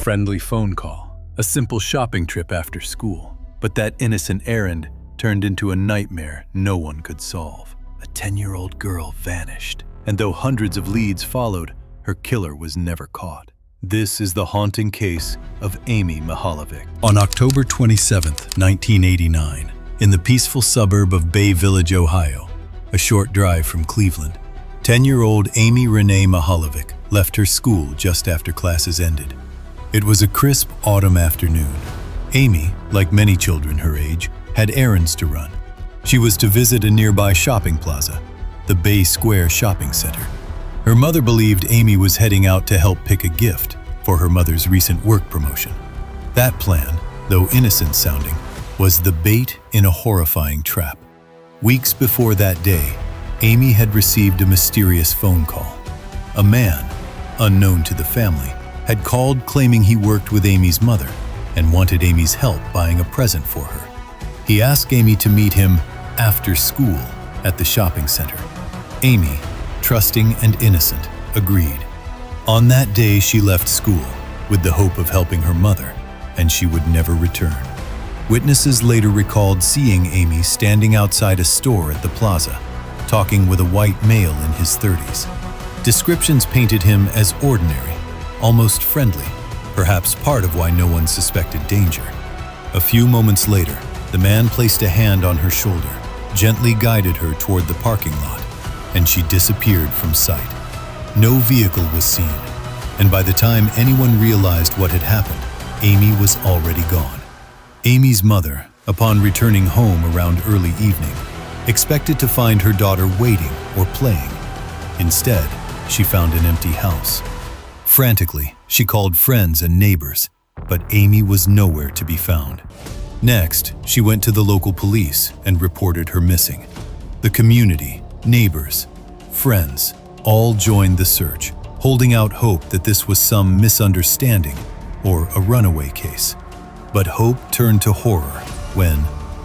friendly phone call, a simple shopping trip after school. But that innocent errand turned into a nightmare no one could solve. A 10-year-old girl vanished, and though hundreds of leads followed, her killer was never caught. This is the haunting case of Amy Mihaljevic. On October 27, 1989, in the peaceful suburb of Bay Village, Ohio, a short drive from Cleveland, 10-year-old Amy Renee Mihaljevic left her school just after classes ended. It was a crisp autumn afternoon. Amy, like many children her age, had errands to run. She was to visit a nearby shopping plaza, the Bay Square Shopping Center. Her mother believed Amy was heading out to help pick a gift for her mother's recent work promotion. That plan, though innocent sounding, was the bait in a horrifying trap. Weeks before that day, Amy had received a mysterious phone call. A man, unknown to the family, had called claiming he worked with Amy's mother and wanted Amy's help buying a present for her. He asked Amy to meet him after school at the shopping center. Amy, trusting and innocent, agreed. On that day, she left school with the hope of helping her mother, and she would never return. Witnesses later recalled seeing Amy standing outside a store at the plaza, talking with a white male in his 30s. Descriptions painted him as ordinary, almost friendly, perhaps part of why no one suspected danger. A few moments later, the man placed a hand on her shoulder, gently guided her toward the parking lot, and she disappeared from sight. No vehicle was seen, and by the time anyone realized what had happened, Amy was already gone. Amy's mother, upon returning home around early evening, expected to find her daughter waiting or playing. Instead, she found an empty house. Frantically, she called friends and neighbors, but Amy was nowhere to be found. Next, she went to the local police and reported her missing. The community, neighbors, friends, all joined the search, holding out hope that this was some misunderstanding or a runaway case. But hope turned to horror when,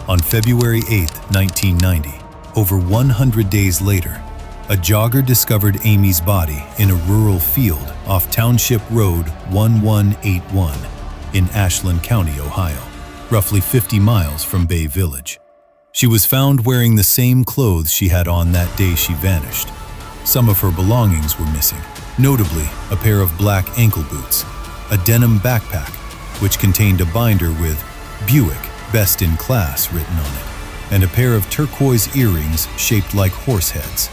on February 8, 1990, over 100 days later, a jogger discovered Amy's body in a rural field off Township Road 1181 in Ashland County, Ohio, roughly 50 miles from Bay Village. She was found wearing the same clothes she had on that day she vanished. Some of her belongings were missing, notably a pair of black ankle boots, a denim backpack, which contained a binder with Buick Best in Class written on it, and a pair of turquoise earrings shaped like horse heads.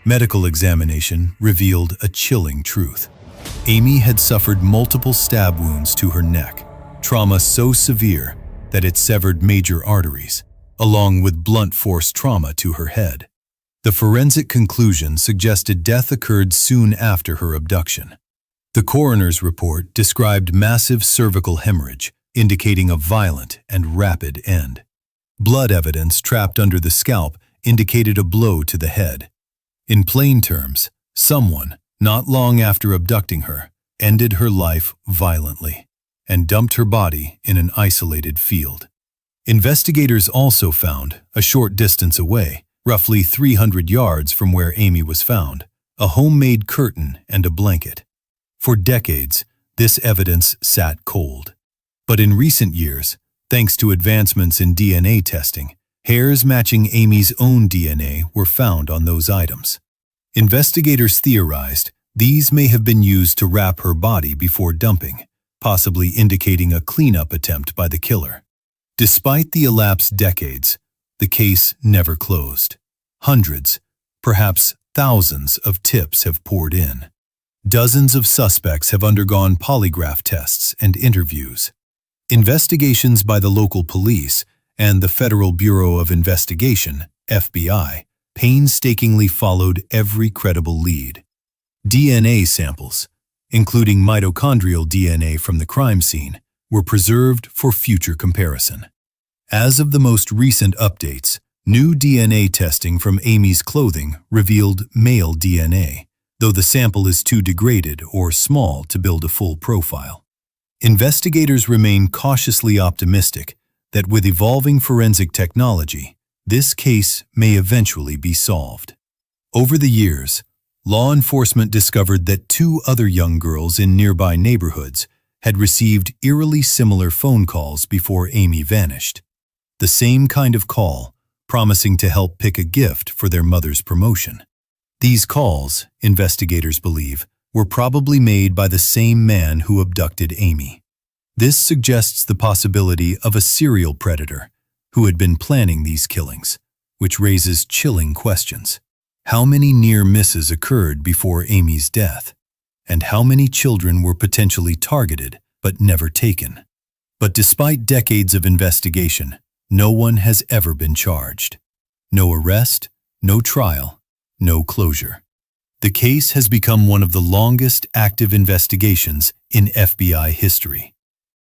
Medical examination revealed a chilling truth. Amy had suffered multiple stab wounds to her neck, trauma so severe that it severed major arteries, along with blunt force trauma to her head. The forensic conclusion suggested death occurred soon after her abduction. The coroner's report described massive cervical hemorrhage, indicating a violent and rapid end. Blood evidence trapped under the scalp indicated a blow to the head. In plain terms, someone, not long after abducting her, ended her life violently and dumped her body in an isolated field. Investigators also found, a short distance away, roughly 300 yards from where Amy was found, a homemade curtain and a blanket. For decades, this evidence sat cold. But in recent years, thanks to advancements in DNA testing, hairs matching Amy's own DNA were found on those items. Investigators theorized these may have been used to wrap her body before dumping, possibly indicating a cleanup attempt by the killer. Despite the elapsed decades, the case never closed. Hundreds, perhaps thousands of tips have poured in. Dozens of suspects have undergone polygraph tests and interviews. Investigations by the local police and the Federal Bureau of Investigation, FBI, painstakingly followed every credible lead. DNA samples, including mitochondrial DNA from the crime scene, were preserved for future comparison. As of the most recent updates, new DNA testing from Amy's clothing revealed male DNA, though the sample is too degraded or small to build a full profile. Investigators remain cautiously optimistic that with evolving forensic technology, this case may eventually be solved. Over the years, law enforcement discovered that 2 other young girls in nearby neighborhoods had received eerily similar phone calls before Amy vanished. The same kind of call, promising to help pick a gift for their mother's promotion. These calls, investigators believe, were probably made by the same man who abducted Amy. This suggests the possibility of a serial predator who had been planning these killings, which raises chilling questions. How many near misses occurred before Amy's death? And how many children were potentially targeted but never taken? But despite decades of investigation, no one has ever been charged. No arrest, no trial, no closure. The case has become one of the longest active investigations in FBI history.